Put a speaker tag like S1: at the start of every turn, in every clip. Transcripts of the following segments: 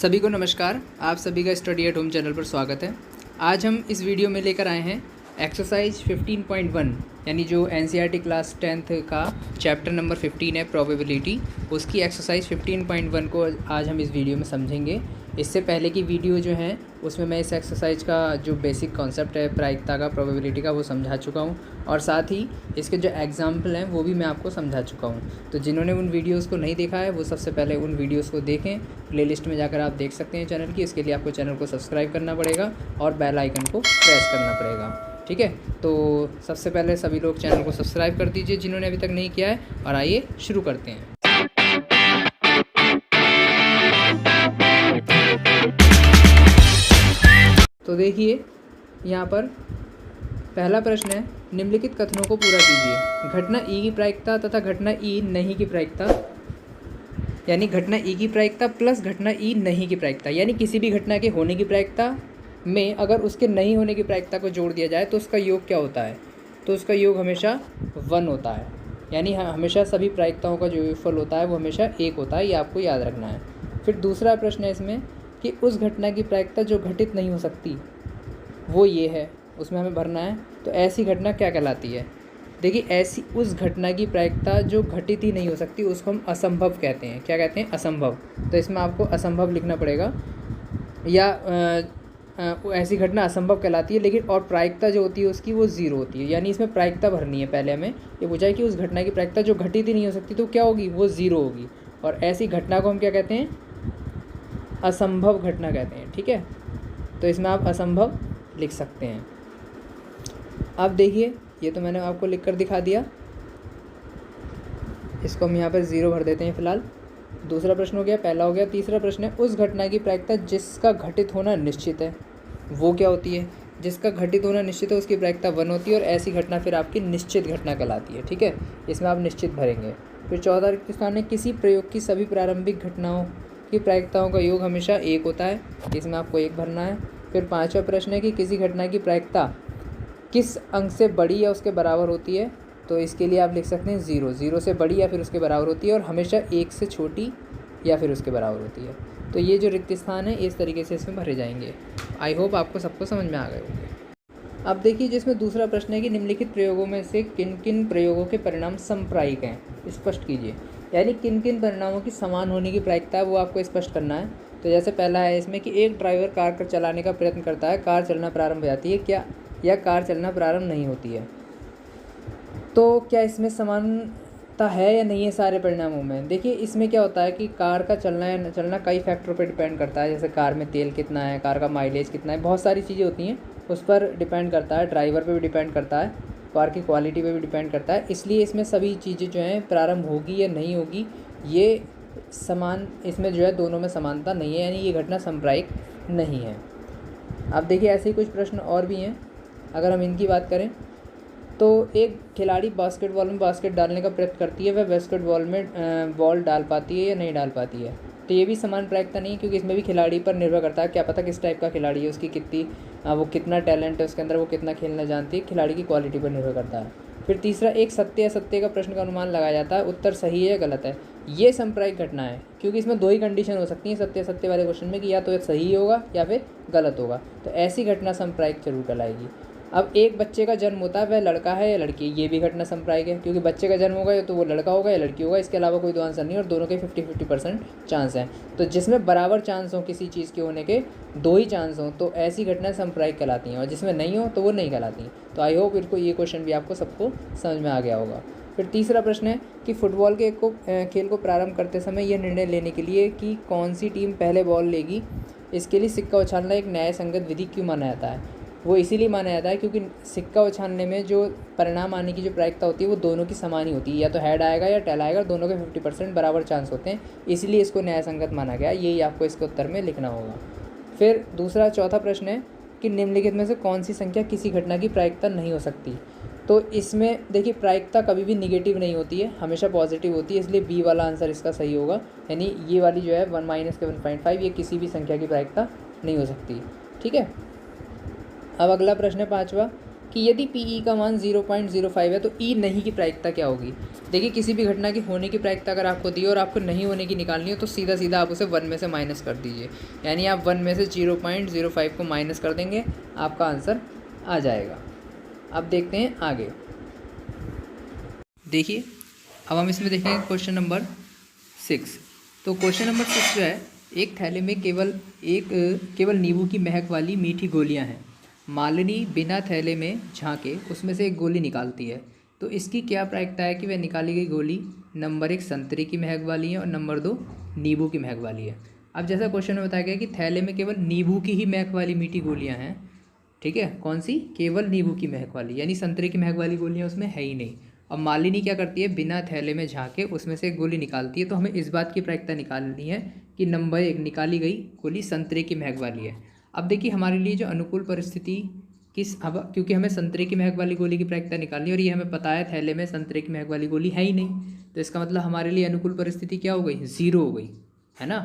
S1: सभी को नमस्कार। आप सभी का स्टडी एट होम चैनल पर स्वागत है। आज हम इस वीडियो में लेकर आए हैं एक्सरसाइज 15.1 यानी जो एनसीईआरटी क्लास 10th का चैप्टर नंबर 15 है प्रोबेबिलिटी, उसकी एक्सरसाइज 15.1 को आज हम इस वीडियो में समझेंगे। इससे पहले की वीडियो जो है उसमें मैं इस एक्सरसाइज का जो बेसिक कॉन्सेप्ट है प्रायिकता का, प्रोबेबिलिटी का, वो समझा चुका हूँ और साथ ही इसके जो एग्जाम्पल हैं वो भी मैं आपको समझा चुका हूँ। तो जिन्होंने उन वीडियोज़ को नहीं देखा है वो सबसे पहले उन वीडियोज़ को देखें। प्लेलिस्ट में जाकर आप देख सकते हैं चैनल की। इसके लिए आपको चैनल को सब्सक्राइब करना पड़ेगा और बेल आइकन को प्रेस करना पड़ेगा, ठीक है। तो सबसे पहले सभी लोग चैनल को सब्सक्राइब कर दीजिए जिन्होंने अभी तक नहीं किया है, और आइए शुरू करते हैं। तो देखिए यहाँ पर पहला प्रश्न है, निम्नलिखित कथनों को पूरा कीजिए। घटना ई की प्रायिकता तथा घटना ई नहीं की प्रायिकता, यानी घटना ई की प्रायिकता प्लस घटना ई नहीं की प्रायिकता, यानी किसी भी घटना के होने की प्रायिकता में अगर उसके नहीं होने की प्रायिकता को जोड़ दिया जाए तो उसका योग क्या होता है? तो उसका योग हमेशा 1 होता है। यानी हमेशा सभी प्रायिकताओं का जो योगफल होता है वो हमेशा 1 होता है, ये आपको याद रखना है। फिर दूसरा प्रश्न है इसमें कि उस घटना की प्रायिकता जो घटित नहीं हो सकती वो ये है, उसमें हमें भरना है। तो ऐसी घटना क्या कहलाती है? देखिए, ऐसी उस घटना की प्रायिकता जो घटित ही नहीं हो सकती उसको हम असंभव कहते हैं। क्या कहते हैं? असंभव। तो इसमें आपको असंभव लिखना पड़ेगा, या ऐसी घटना असंभव कहलाती है, लेकिन और प्रायिकता जो होती है उसकी वो 0 होती है। यानी इसमें प्रायिकता भरनी है। पहले हमें ये पूछा है कि उस घटना की प्रायिकता जो घटित ही नहीं हो सकती तो क्या होगी? वो 0 होगी। और ऐसी घटना को हम क्या कहते हैं? असंभव घटना कहते हैं, ठीक है। तो इसमें आप असंभव लिख सकते हैं। अब देखिए, ये तो मैंने आपको लिख कर दिखा दिया, इसको हम यहाँ पर 0 भर देते हैं फ़िलहाल। दूसरा प्रश्न हो गया, पहला हो गया। तीसरा प्रश्न है, उस घटना की प्रायिकता जिसका घटित होना निश्चित है वो क्या होती है? जिसका घटित होना निश्चित है उसकी प्रायिकता 1 होती है, और ऐसी घटना फिर आपकी निश्चित घटना कहलाती है, ठीक है। इसमें आप निश्चित भरेंगे। फिर चौथा रिक्त स्थान है, किसी प्रयोग की सभी प्रारंभिक घटनाओं की प्रायिकताओं का योग हमेशा 1 होता है, इसमें आपको 1 भरना है। फिर पाँचवा प्रश्न है कि किसी घटना की प्रायिकता किस अंक से बड़ी या उसके बराबर होती है? तो इसके लिए आप लिख सकते हैं 0। 0 से बड़ी या फिर उसके बराबर होती है, और हमेशा 1 से छोटी या फिर उसके बराबर होती है। तो ये जो रिक्त स्थान है इस तरीके से इसमें भरे जाएंगे। आई होप आपको सबको समझ में आ गए होंगे। अब देखिए, जिसमें दूसरा प्रश्न है कि निम्नलिखित प्रयोगों में से किन किन प्रयोगों के परिणाम समप्रायिक हैं, स्पष्ट कीजिए। यानी किन किन परिणामों की समान होने की प्रायिकता है वो आपको स्पष्ट करना है। तो जैसे पहला है इसमें कि एक ड्राइवर कार को चलाने का प्रयत्न करता है, कार चलना प्रारंभ हो जाती है क्या, या कार चलना प्रारंभ नहीं होती है। तो क्या इसमें समानता है या नहीं है सारे परिणामों में? देखिए, इसमें क्या होता है कि कार का चलना या न चलना कई फैक्टरों पर डिपेंड करता है। जैसे कार में तेल कितना है, कार का माइलेज कितना है, बहुत सारी चीज़ें होती हैं, उस पर डिपेंड करता है। ड्राइवर पे भी डिपेंड करता है, कार की क्वालिटी पे भी डिपेंड करता है। इसलिए इसमें सभी चीज़ें जो हैं प्रारंभ होगी या नहीं होगी, ये समान, इसमें जो है दोनों में समानता नहीं है, यानी ये घटना समप्रायिक नहीं है। अब देखिए, ऐसे ही कुछ प्रश्न और भी हैं। अगर हम इनकी बात करें तो एक खिलाड़ी बास्केटबॉल में बास्केट डालने का प्रयत्न करती है, वह बास्केटबॉल में बॉल डाल पाती है या नहीं डाल पाती है? तो ये भी समान प्रायिकता नहीं है, क्योंकि इसमें भी खिलाड़ी पर निर्भर करता है। क्या पता किस टाइप का खिलाड़ी है, उसकी कितनी वो कितना टैलेंट है उसके अंदर, वो कितना खेलना जानती है, खिलाड़ी की क्वालिटी पर निर्भर करता है। फिर तीसरा, एक सत्य असत्य का प्रश्न का अनुमान लगाया जाता है, उत्तर सही है या गलत है। ये समप्रायिक घटना है, क्योंकि इसमें 2 ही कंडीशन हो सकती हैं सत्य असत्य वाले क्वेश्चन में, कि या तो ये सही होगा या फिर गलत होगा। तो ऐसी घटना समप्रायिक जरूर कहलाएगी। अब एक बच्चे का जन्म होता है, वह लड़का है या लड़की, ये भी घटना समप्रायिक है, क्योंकि बच्चे का जन्म होगा या तो वो लड़का होगा या लड़की होगा, इसके अलावा कोई दो आंसर नहीं, और दोनों के 50-50% चांस हैं। तो जिसमें बराबर चांस हो किसी चीज़ के होने के, 2 ही चांस हों, तो ऐसी घटना समप्रायिक कहलाती हैं, और जिसमें नहीं हो तो वो नहीं कहलाती। तो आई होप इनको ये क्वेश्चन भी आपको सबको समझ में आ गया होगा। फिर तीसरा प्रश्न है कि फुटबॉल के खेल को प्रारंभ करते समय यह निर्णय लेने के लिए कि कौन सी टीम पहले बॉल लेगी, इसके लिए सिक्का उछालना एक न्याय संगत विधि क्यों माना जाता है? वो इसीलिए माना जाता है क्योंकि सिक्का उछालने में जो परिणाम आने की जो प्रायिकता होती है वो दोनों की समान ही होती है, या तो हेड आएगा या टेल आएगा, दोनों के 50% बराबर चांस होते हैं, इसलिए इसको न्याय संगत माना गया। यही आपको इसके उत्तर में लिखना होगा। फिर चौथा प्रश्न है कि निम्नलिखित में से कौन सी संख्या किसी घटना की प्रायिकता नहीं हो सकती? तो इसमें देखिए, प्रायिकता कभी भी निगेटिव नहीं होती है, हमेशा पॉजिटिव होती है, इसलिए बी वाला आंसर इसका सही होगा। यानी ये वाली जो है 1 - के 1.5, ये किसी भी संख्या की प्रायिकता नहीं हो सकती, ठीक है। अब अगला प्रश्न है 5वां कि यदि पी का मान 0.05 है तो ई नहीं की प्रायिकता क्या होगी। देखिए किसी भी घटना की होने की प्रायिकता अगर आपको दी और आपको नहीं होने की निकालनी हो तो सीधा सीधा आप उसे 1 में से माइनस कर दीजिए, यानी आप 1 में से 0.05 को माइनस कर देंगे, आपका आंसर आ जाएगा। अब देखते हैं आगे। देखिए अब हम इसमें देखेंगे क्वेश्चन नंबर 6। तो क्वेश्चन नंबर 6 जो है, एक थैले में केवल नींबू की महक वाली मीठी गोलियां हैं। मालिनी बिना थैले में झांके उसमें से एक गोली निकालती है, तो इसकी क्या प्रायिकता है कि वह निकाली गई गोली नंबर 1 संतरे की महक वाली है और नंबर 2 नींबू की महक वाली है। अब जैसा क्वेश्चन में बताया गया कि थैले में केवल नींबू की ही महक वाली मीठी गोलियाँ हैं, ठीक है, कौन सी, केवल नींबू की महक वाली, यानी संतरे की महक वाली गोलियाँ उसमें है ही नहीं। अब मालिनी क्या करती है, बिना थैले में झाँके उसमें से एक गोली निकालती है, तो हमें इस बात की प्रायिकता निकालनी है कि नंबर 1 निकाली गई गोली संतरे की महक वाली है। अब देखिए हमारे लिए जो अनुकूल परिस्थिति अब क्योंकि हमें संतरे की महक वाली गोली की प्रायिकता निकालनी है और ये हमें पता है थैले में संतरे की महक वाली गोली है ही नहीं, तो इसका मतलब हमारे लिए अनुकूल परिस्थिति क्या हो गई, 0 हो गई, है ना।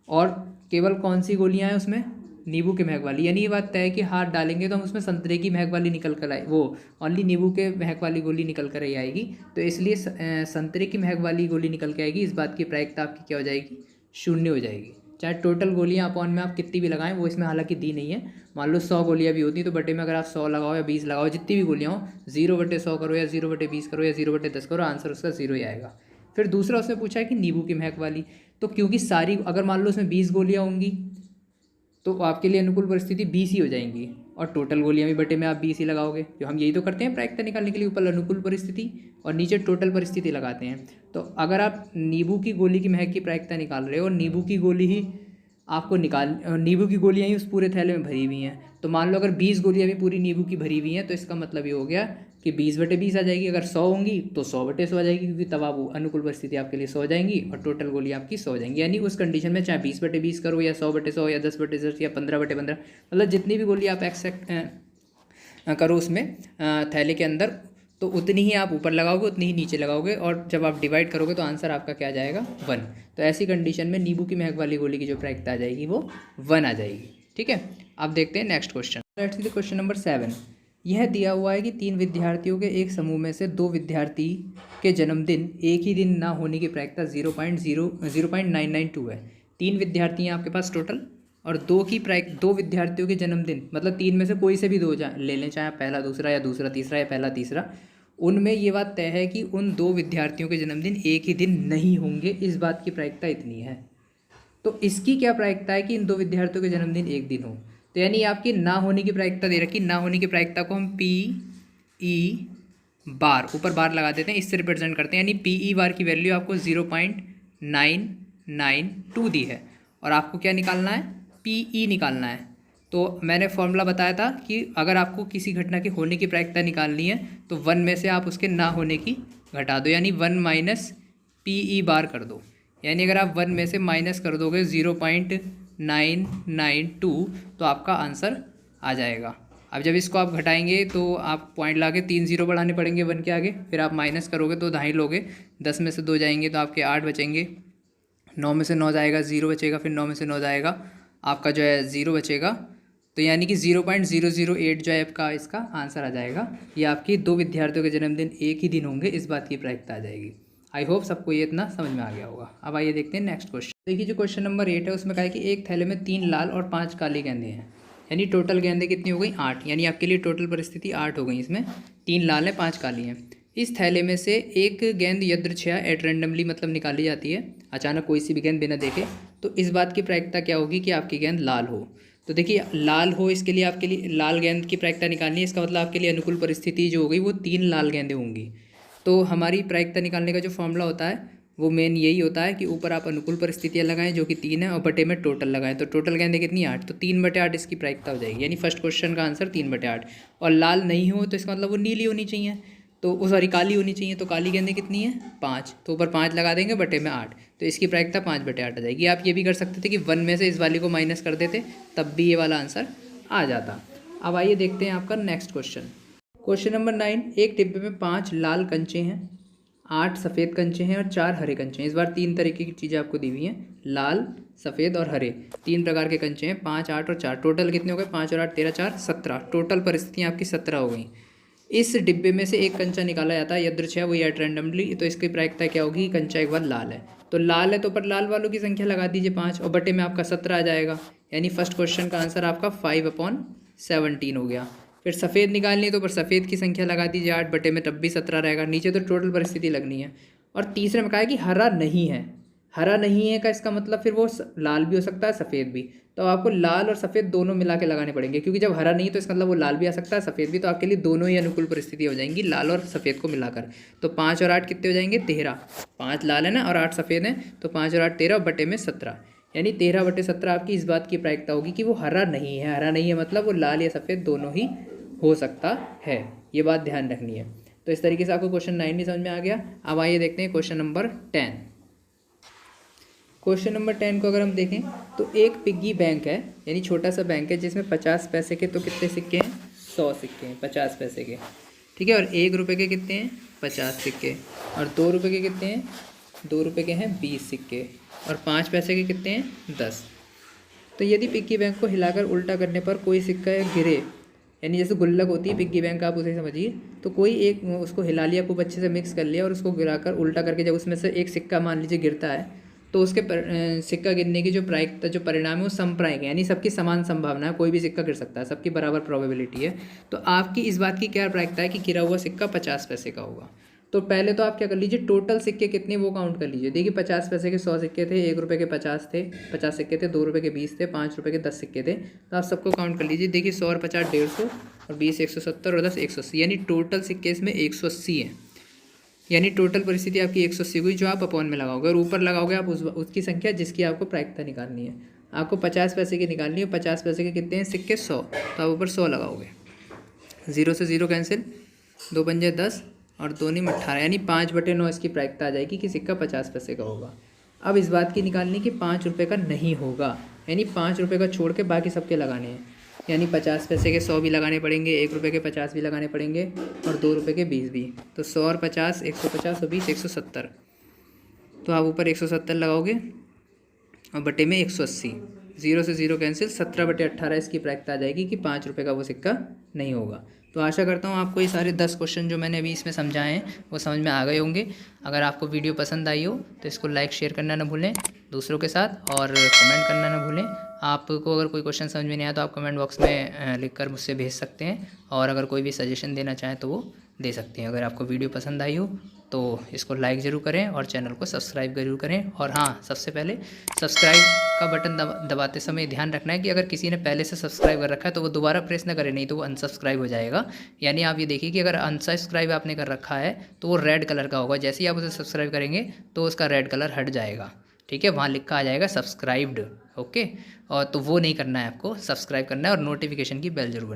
S1: और केवल कौन सी गोलियां हैं उसमें, नींबू की महक वाली, यानी ये बात तय है कि हाथ डालेंगे तो हम उसमें संतरे की महक वाली निकल कर आए, वो ओनली नींबू के महक वाली गोली निकल कर ही आएगी, तो इसलिए संतरे की महक वाली गोली निकल के आएगी। इस बात की प्रायिकता आपकी क्या हो जाएगी, 0 हो जाएगी। चाहे टोटल गोलियां अपॉन में आप कितनी भी लगाएं, वो इसमें हालांकि दी नहीं है। मान लो 100 गोलियां भी होती तो बटे में अगर आप 100 लगाओ या 20 लगाओ, जितनी भी गोलियां हो, 0/100 करो या 0/20 करो या 0/10 करो, आंसर उसका 0 ही आएगा। फिर दूसरा उसमें पूछा है कि नींबू की महक वाली, तो क्योंकि सारी अगर मान लो उसमें 20 गोलियां होंगी तो आपके लिए अनुकूल परिस्थिति 20 ही हो जाएंगी, और टोटल गोलियां भी बटे में आप 20 ही लगाओगे, जो हम यही तो करते हैं प्रायिकता निकालने के लिए, ऊपर अनुकूल परिस्थिति और नीचे टोटल परिस्थिति लगाते हैं। तो अगर आप नींबू की गोली की महक की प्रायिकता निकाल रहे हो और नींबू की गोली ही आपको नींबू की गोलियां ही उस पूरे थैले में भरी हुई हैं, तो मान लो अगर 20 गोलियां भी पूरी नींबू की भरी हुई हैं तो इसका मतलब ये हो गया कि 20/20 आ जाएगी। अगर 100 होंगी तो 100/100 आ जाएगी, क्योंकि तब आप अनुकूल परिस्थिति आपके लिए 100 हो जाएंगी और टोटल गोली आपकी 100 हो जाएंगी। यानी उस कंडीशन में चाहे 20/20 करो या 100/100 या 10/10 या 15/15, मतलब जितनी भी गोली आप एक्सेप्ट करो उसमें थैले के अंदर, तो उतनी ही आप ऊपर लगाओगे उतनी ही नीचे लगाओगे, और जब आप डिवाइड करोगे तो आंसर आपका क्या आ जाएगा, 1। तो ऐसी कंडीशन में नींबू की महक वाली गोली की जो प्रायिकता आ जाएगी वो 1 आ जाएगी, ठीक है। अब देखते हैं next question. Let's see the question number 7। यह दिया हुआ है कि 3 विद्यार्थियों के एक समूह में से 2 विद्यार्थी के जन्मदिन एक ही दिन ना होने की प्रायिकता 0.992 है। 3 विद्यार्थी हैं आपके पास टोटल, और 2 विद्यार्थियों के जन्मदिन, मतलब 3 में से कोई से भी 2 ले लें, चाहे पहला दूसरा या दूसरा तीसरा या पहला तीसरा, उनमें ये बात तय है कि उन 2 विद्यार्थियों के जन्मदिन एक ही दिन नहीं होंगे, इस बात की प्रायिकता इतनी है। तो इसकी क्या प्रायिकता है कि इन 2 विद्यार्थियों के जन्मदिन एक दिन हो, तो यानी आपकी ना होने की प्रायिकता दे रखी, ना होने की प्रायिकता को हम PE बार, ऊपर बार लगा देते हैं, इससे रिप्रेजेंट करते हैं, यानी PE बार की वैल्यू आपको 0.992 दी है और आपको क्या निकालना है, PE निकालना है। तो मैंने फॉर्मूला बताया था कि अगर आपको किसी घटना के होने की प्रायिकता निकालनी है तो 1 में से आप उसके ना होने की घटा दो, यानी 1 - PE बार कर दो, यानी अगर आप 1 में से माइनस कर दोगे 0.992 तो आपका आंसर आ जाएगा। अब जब इसको आप घटाएंगे तो आप पॉइंट ला के 3 0 बढ़ाने पड़ेंगे 1 के आगे, फिर आप माइनस करोगे तो 2.5 लोगे, 10 में से 2 जाएंगे तो आपके 8 बचेंगे, 9 में से 9 जाएगा 0 बचेगा, फिर 9 में से 9 जाएगा आपका जो है 0 बचेगा, तो यानी कि 0.008 जो है आपका इसका आंसर आ जाएगा। ये आपकी 2 विद्यार्थियों के जन्मदिन एक ही दिन होंगे, इस बात की प्रायिकता आ जाएगी। आई होप सबको ये इतना समझ में आ गया होगा। अब आइए देखते हैं नेक्स्ट क्वेश्चन। देखिए जो क्वेश्चन नंबर 8 है उसमें कहा है कि एक थैले में 3 लाल और 5 काली गेंदें हैं, यानी टोटल गेंदें कितनी हो गई, 8, यानी आपके लिए टोटल परिस्थिति 8 हो गई। इसमें 3 लाल है 5 काली हैं। इस थैले में से एक गेंद यदृच्छया एट रेंडमली मतलब निकाली जाती है, अचानक कोई सी भी गेंद बिना देखे, तो इस बात की प्रायिकता क्या होगी कि आपकी गेंद लाल हो। तो देखिए लाल हो, इसके लिए आपके लिए लाल गेंद की प्रायिकता निकालनी है, इसका मतलब आपके लिए अनुकूल परिस्थिति जो हो गई वो 3 लाल गेंदें होंगी। तो हमारी प्रायिकता निकालने का जो फॉर्मूला होता है वो मेन यही होता है कि ऊपर आप अनुकूल परिस्थितियाँ लगाएं जो कि 3 है और बटे में टोटल लगाएं, तो टोटल गेंदें कितनी 8, तो 3/8 इसकी प्रायिकता हो जाएगी, यानी फर्स्ट क्वेश्चन का आंसर 3/8। और लाल नहीं हो तो इसका मतलब वो नीली होनी चाहिए, तो सॉरी काली होनी चाहिए, तो काली गेंदें कितनी है 5, तो ऊपर 5 लगा देंगे बटे में 8, तो इसकी प्रायिकता 5/8 आ जाएगी। आप ये भी कर सकते थे कि 1 में से इस वाली को माइनस कर देते, तब भी ये वाला आंसर आ जाता। अब आइए देखते हैं आपका नेक्स्ट क्वेश्चन। Question number 9। एक डिब्बे में 5 लाल कंचे हैं, 8 सफ़ेद कंचे हैं और 4 हरे कंचे हैं। इस बार 3 तरीके की चीज़ें आपको दी हुई हैं, लाल सफ़ेद और हरे, 3 प्रकार के कंचे हैं, 5 8 और 4, टोटल कितने हो गए 5 और 8 13 4 17, टोटल परिस्थितियाँ आपकी 17 हो गई। इस डिब्बे में से एक कंचा निकाला जाता है यदृच्छया वो या रैंडमली, तो इसकी प्रायिकता क्या होगी? कंचा एक बार लाल है, तो लाल है तो ऊपर लाल वालों की संख्या लगा दीजिए 5 और बटे में आपका 17 आ जाएगा। यानी फर्स्ट क्वेश्चन का आंसर आपका 5/17 हो गया। फिर सफ़ेद निकालनी है तो ऊपर सफ़ेद की संख्या लगा दीजिए 8 बटे में, तब भी 17 रहेगा। नीचे तो टोटल परिस्थिति लगनी है। और तीसरे में कहा है कि हरा नहीं है। हरा नहीं है का इसका मतलब फिर वो लाल भी हो सकता है सफ़ेद भी, तो आपको लाल और सफ़ेद दोनों मिला के लगाने पड़ेंगे, क्योंकि जब हरा नहीं तो इसका मतलब वो लाल भी आ सकता है सफ़ेद भी, तो आपके लिए दोनों ही अनुकूल परिस्थिति हो जाएंगी लाल और सफ़ेद को मिलाकर। तो 5 और 8 कितने हो जाएंगे? 13। 5 लाल है ना और 8 सफ़ेद है, तो 5 और 8 13 बटे में 17, यानी 13/17 आपकी इस बात की प्रायिकता होगी कि वो हरा नहीं है। हरा नहीं है मतलब वो लाल या सफ़ेद दोनों ही हो सकता है, ये बात ध्यान रखनी है। तो इस तरीके से आपको क्वेश्चन 9 भी समझ में आ गया। अब आइए देखते हैं क्वेश्चन नंबर 10। क्वेश्चन नंबर 10 को अगर हम देखें तो एक पिग्गी बैंक है, यानी छोटा सा बैंक है जिसमें 50 पैसे के तो कितने सिक्के हैं? 100 सिक्के हैं 50 पैसे के, ठीक है। और 1 रुपये के कितने हैं? 50 सिक्के। और 2 रुपये के कितने हैं? 2 रुपये के हैं 20 सिक्के। और 5 पैसे के कितने हैं? 10। तो यदि पिग्गी बैंक को हिलाकर उल्टा करने पर कोई सिक्का गिरे, यानी जैसे गुल्लक होती है पिग्गी बैंक, आप उसे समझिए, तो कोई एक उसको हिला लिया, खूब अच्छे से मिक्स कर लिया और उसको गिराकर उल्टा करके जब उसमें से एक सिक्का मान लीजिए गिरता है, तो उसके सिक्का गिरने की जो प्रायिकता जो परिणाम है वो समप्रायिक है, यानी सबकी समान संभावना है, कोई भी सिक्का गिर सकता है, सबकी बराबर प्रोबेबिलिटी है। तो आपकी इस बात की क्या प्रायिकता है कि गिरा हुआ सिक्का 50 पैसे का होगा। तो पहले तो आप क्या कर लीजिए, टोटल सिक्के कितने वो काउंट कर लीजिए। देखिए 50 पैसे के 100 सिक्के थे, 1 रुपये के 50 थे, 50 सिक्के थे, 2 रुपये के 20 थे, 5 रुपये के 10 सिक्के थे। तो आप सबको काउंट कर लीजिए। देखिए 100 और 50 150 और 20 170 और 10 180, यानी टोटल सिक्के इसमें 180 हैं। यानी टोटल परिस्थिति आपकी 180 हुई, जो आप अपॉन में लगाओगे और ऊपर लगाओगे आप उसकी संख्या जिसकी आपको प्रायिकता निकालनी है। आपको 50 पैसे की निकालनी है, 50 पैसे के कितने हैं सिक्के? 100, तो आप ऊपर 100 लगाओगे। 0 से 0 कैंसिल, 2 पंजे 10 और 2 नहीं 18, यानी 5/9 इसकी प्रायिकता आ जाएगी कि सिक्का 50 पैसे का होगा। अब इस बात की निकालनी कि 5 रुपये का नहीं होगा, यानी 5 रुपये का छोड़ के बाकी सबके लगाने हैं। यानी 50 पैसे के 100 भी लगाने पड़ेंगे, 1 रुपये के 50 भी लगाने पड़ेंगे और 2 रुपये के 20 भी। तो 100 और 50 150 और 20 170, तो आप ऊपर 170 लगाओगे और बटे में 180। 0 से 0 कैंसिल, 17/18 इसकी प्रायिकता आ जाएगी कि 5 रुपये का वो सिक्का नहीं होगा। तो आशा करता हूँ आपको ये सारे 10 क्वेश्चन जो मैंने अभी इसमें समझाए हैं वो समझ में आ गए होंगे। अगर आपको वीडियो पसंद आई हो तो इसको लाइक शेयर करना ना भूलें दूसरों के साथ, और कमेंट करना ना भूलें। आपको अगर कोई क्वेश्चन समझ में नहीं आया तो आप कमेंट बॉक्स में लिखकर मुझसे भेज सकते हैं, और अगर कोई भी सजेशन देना चाहें तो वो दे सकते हैं। अगर आपको वीडियो पसंद आई हो तो इसको लाइक ज़रूर करें और चैनल को सब्सक्राइब ज़रूर करें। और हाँ, सबसे पहले सब्सक्राइब का बटन दबाते समय ध्यान रखना है कि अगर किसी ने पहले से सब्सक्राइब कर रखा है तो वो दोबारा प्रेस ना करे, नहीं तो वो अनसब्सक्राइब हो जाएगा। यानी आप ये देखिए कि अगर अनसब्सक्राइब आपने कर रखा है तो वो रेड कलर का होगा, जैसे ही आप उसे सब्सक्राइब करेंगे तो उसका रेड कलर हट जाएगा, ठीक है। वहाँ लिखा आ जाएगा सब्सक्राइब्ड, ओके। और तो वो नहीं करना है, आपको सब्सक्राइब करना है और नोटिफिकेशन की बेल जरूर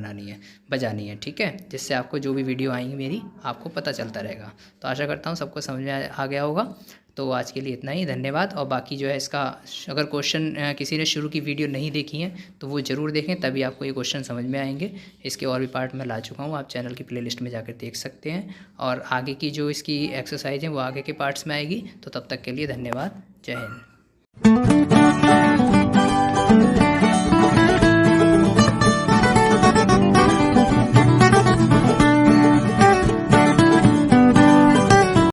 S1: बजानी है, ठीक है, जिससे आपको जो भी वीडियो आएंगी मेरी आपको पता चलता रहेगा। तो आशा करता हूँ सबको समझ में आ गया होगा। तो आज के लिए इतना ही, धन्यवाद। और बाकी जो है इसका अगर क्वेश्चन किसी ने शुरू की वीडियो नहीं देखी है तो वो ज़रूर देखें, तभी आपको ये क्वेश्चन समझ में आएंगे। इसके और भी पार्ट मैं ला चुका हूँ, आप चैनल की प्लेलिस्ट में जाकर देख सकते हैं। और आगे की जो इसकी एक्सरसाइज है वो आगे के पार्ट्स में आएगी। तो तब तक के लिए धन्यवाद, जय हिंद।